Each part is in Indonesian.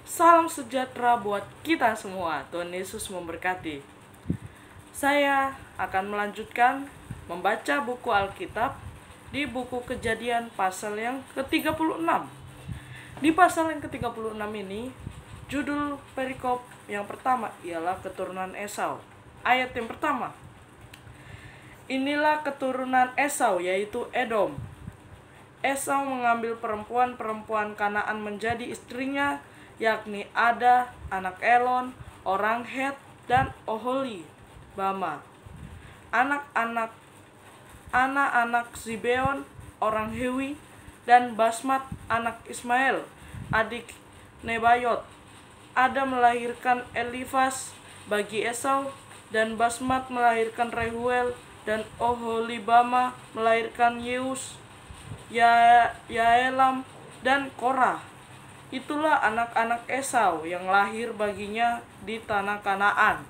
Salam sejahtera buat kita semua. Tuhan Yesus memberkati. Saya akan melanjutkan membaca buku Alkitab di buku Kejadian pasal yang ke-36. Di pasal yang ke-36 ini, judul perikop yang pertama ialah keturunan Esau. Ayat yang pertama. Inilah keturunan Esau, yaitu Edom. Esau mengambil perempuan-perempuan Kanaan menjadi istrinya, yakni Ada, anak Elon, orang Het, dan Oholibama. Anak-anak Zibeon, orang Hewi, dan Basmat, anak Ismail, adik Nebayot. Ada melahirkan Elifas bagi Esau, dan Basmat melahirkan Rehuel, dan Oholibama melahirkan Yeus, Yaelam, dan Korah. Itulah anak-anak Esau yang lahir baginya di tanah Kanaan.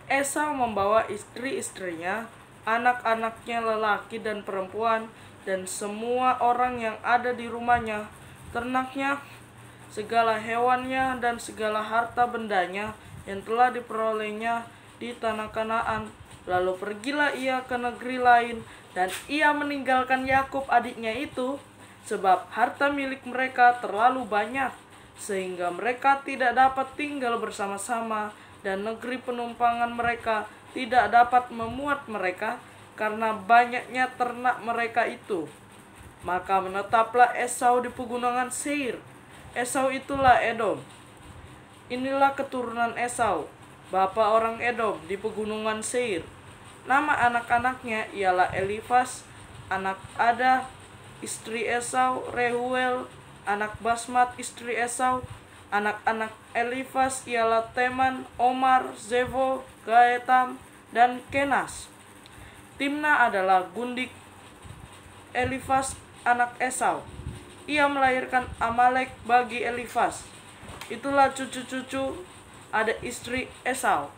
Esau membawa istri-istrinya, anak-anaknya lelaki dan perempuan, dan semua orang yang ada di rumahnya, ternaknya, segala hewannya, dan segala harta bendanya yang telah diperolehnya di tanah Kanaan. Lalu pergilah ia ke negeri lain, dan ia meninggalkan Yakub adiknya itu, sebab harta milik mereka terlalu banyak, sehingga mereka tidak dapat tinggal bersama-sama, dan negeri penumpangan mereka tidak dapat memuat mereka, karena banyaknya ternak mereka itu. Maka menetaplah Esau di pegunungan Seir. Esau itulah Edom. Inilah keturunan Esau, bapa orang Edom di pegunungan Seir. Nama anak-anaknya ialah Elifas, anak Ada, istri Esau, Rehuel, anak Basmat, istri Esau. Anak-anak Elifas ialah Teman, Omar, Zefo, Gaetam, dan Kenas. Timna adalah gundik Elifas, anak Esau. Ia melahirkan Amalek bagi Elifas. Itulah cucu-cucu ada istri Esau.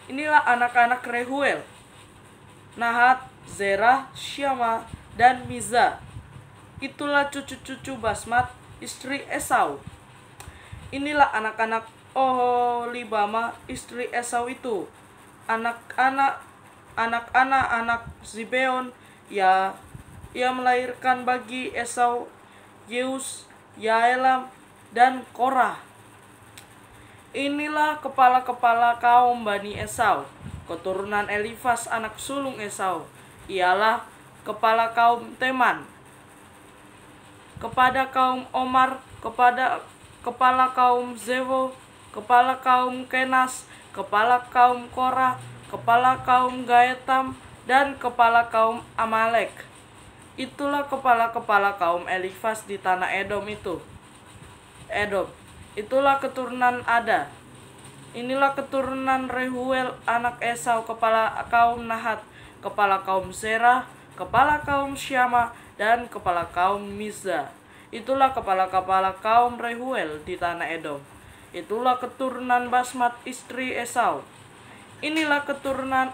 Inilah anak-anak Rehuel, Nahat, Zerah, Syama, dan Miza. Itulah cucu-cucu Basmat, istri Esau. Inilah anak-anak Oholibama, istri Esau itu. Anak-anak Zibeon, ia melahirkan bagi Esau Yeus, Yaelam, dan Korah. Inilah kepala-kepala kaum Bani Esau, keturunan Elifas anak sulung Esau, ialah kepala kaum Teman. Kepada kaum Omar, kepala kaum Zefo, kepala kaum Kenas, kepala kaum Korah, kepala kaum Gaetam, dan kepala kaum Amalek. Itulah kepala-kepala kaum Elifas di tanah Edom itu. Itulah keturunan Ada. Inilah keturunan Rehuel anak Esau, kepala kaum Nahat, kepala kaum Zerah, kepala kaum Syama, dan kepala kaum Miza. Itulah kepala-kepala kaum Rehuel di tanah Edom. Itulah keturunan Basmat, istri Esau. Inilah keturunan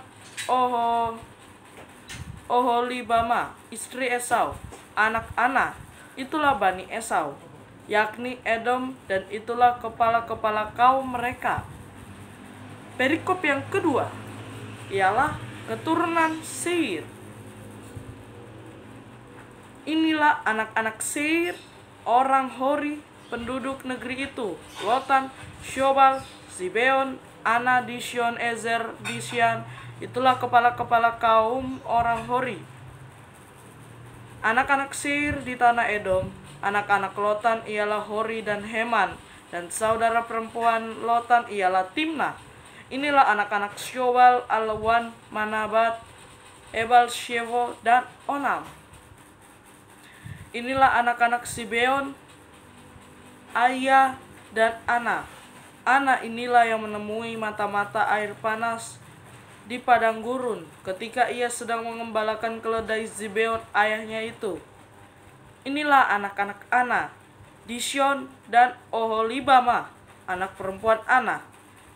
Oholibama, istri Esau, anak Ana. Itulah Bani Esau, yakni Edom, dan itulah kepala-kepala kaum mereka. Perikop yang kedua ialah keturunan Seir. Inilah anak-anak Seir, orang Hori, penduduk negeri itu: Lotan, Syobal, Zibeon, Ana, Dishon, Ezer, Disyan. Itulah kepala-kepala kaum orang Hori. Anak-anak Seir di tanah Edom, anak-anak Lotan ialah Hori dan Heman, dan saudara perempuan Lotan ialah Timna. Inilah anak-anak Syobal, Alwan, Manabat, Ebal, Shevo, dan Onam. Inilah anak-anak Zibeon, Aya, dan Ana. Ana inilah yang menemui mata-mata air panas di padang gurun ketika ia sedang mengembalakan keledai Zibeon ayahnya itu. Inilah anak-anak Ana, Dishon, dan Oholibama, anak perempuan Ana.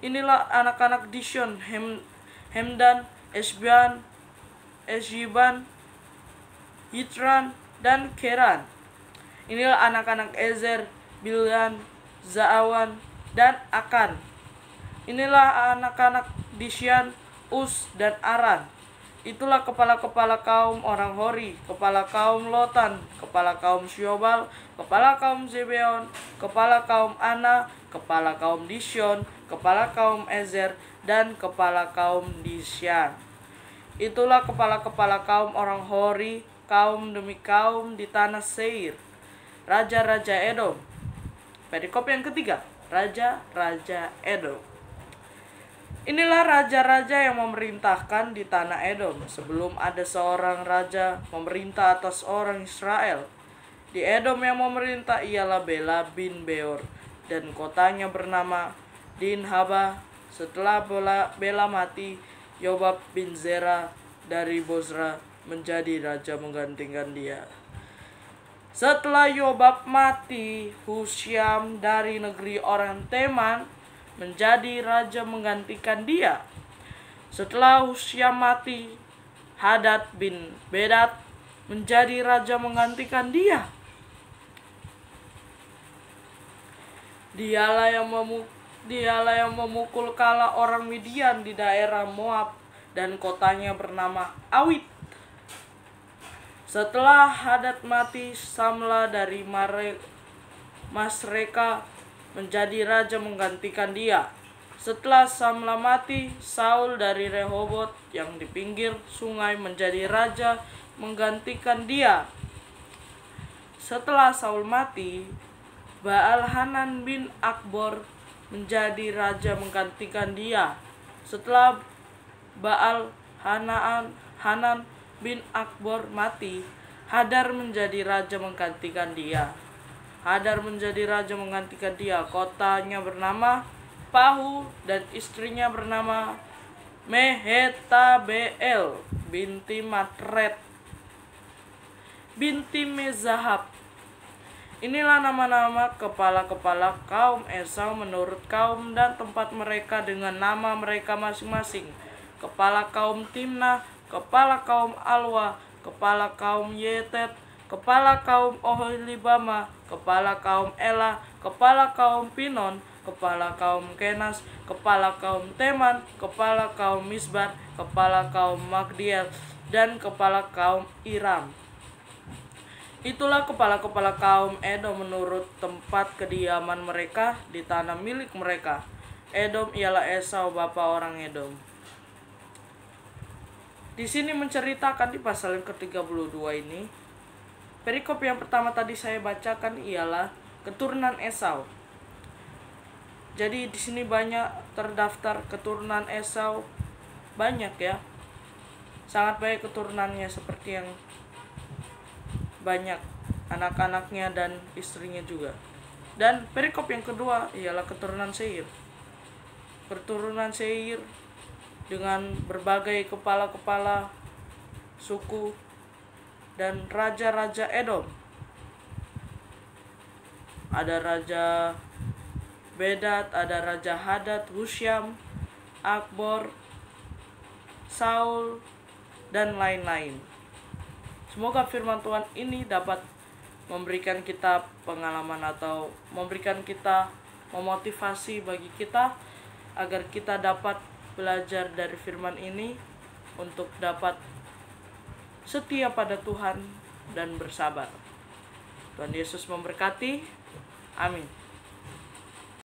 Inilah anak-anak Dishon, Hemdan, Eshiban, Yitran, dan Keran. Inilah anak-anak Ezer, Bilhan, Zaawan, dan Akan. Inilah anak-anak Disyan, Us, dan Aran. Itulah kepala-kepala kaum orang Hori, kepala kaum Lotan, kepala kaum Syobal, kepala kaum Zebeon, kepala kaum Ana, kepala kaum Disyon, kepala kaum Ezer, dan kepala kaum Disyan. Itulah kepala-kepala kaum orang Hori, kaum demi kaum di tanah Seir. Raja-raja Edom. Perikop yang ketiga, raja-raja Edom. Inilah raja-raja yang memerintahkan di tanah Edom sebelum ada seorang raja memerintah atas orang Israel. Di Edom yang memerintah ialah Bela bin Beor, dan kotanya bernama Dinhaba. Setelah Bela mati, Yobab bin Zera dari Bozra menjadi raja menggantikan dia. Setelah Yobab mati, Husyam dari negeri orang Teman menjadi raja menggantikan dia. Setelah Husyam mati, Hadad bin Bedad menjadi raja menggantikan dia. Dialah yang memukul kala orang Midian di daerah Moab, dan kotanya bernama Awit. Setelah Hadad mati, Samla dari Masreka menjadi raja menggantikan dia. Setelah Samla mati, Saul dari Rehobot yang di pinggir sungai menjadi raja menggantikan dia. Setelah Saul mati, Baal-Hanan bin Akbor menjadi raja menggantikan dia. Setelah Baal-Hanan bin Akbor mati, Hadar menjadi raja menggantikan dia. Hadar menjadi raja menggantikan dia. Kotanya bernama Pahu, dan istrinya bernama Mehetabeel binti Matred binti Mezahab. Inilah nama-nama kepala-kepala kaum Esau menurut kaum dan tempat mereka dengan nama mereka masing-masing. Kepala kaum Timnah, kepala kaum Alwa, kepala kaum Yetet, kepala kaum Oholibama, kepala kaum Ela, kepala kaum Pinon, kepala kaum Kenas, kepala kaum Teman, kepala kaum Misbar, kepala kaum Magdiel, dan kepala kaum Iram. Itulah kepala-kepala kaum Edom menurut tempat kediaman mereka di tanah milik mereka. Edom ialah Esau, bapa orang Edom. Di sini menceritakan di pasal yang ke-32 ini, perikop yang pertama tadi saya bacakan ialah keturunan Esau. Jadi di sini banyak terdaftar keturunan Esau, banyak ya. Sangat banyak keturunannya, seperti yang banyak anak-anaknya dan istrinya juga. Dan perikop yang kedua ialah keturunan Seir. Keturunan Seir dengan berbagai kepala-kepala suku dan raja-raja Edom. Ada raja Bedad, ada raja Hadad, Husyam, Akbor, Saul, dan lain-lain. Semoga firman Tuhan ini dapat memberikan kita pengalaman atau memberikan kita memotivasi bagi kita agar kita dapat belajar dari firman ini untuk dapat setia pada Tuhan dan bersabar. Tuhan Yesus memberkati. Amin.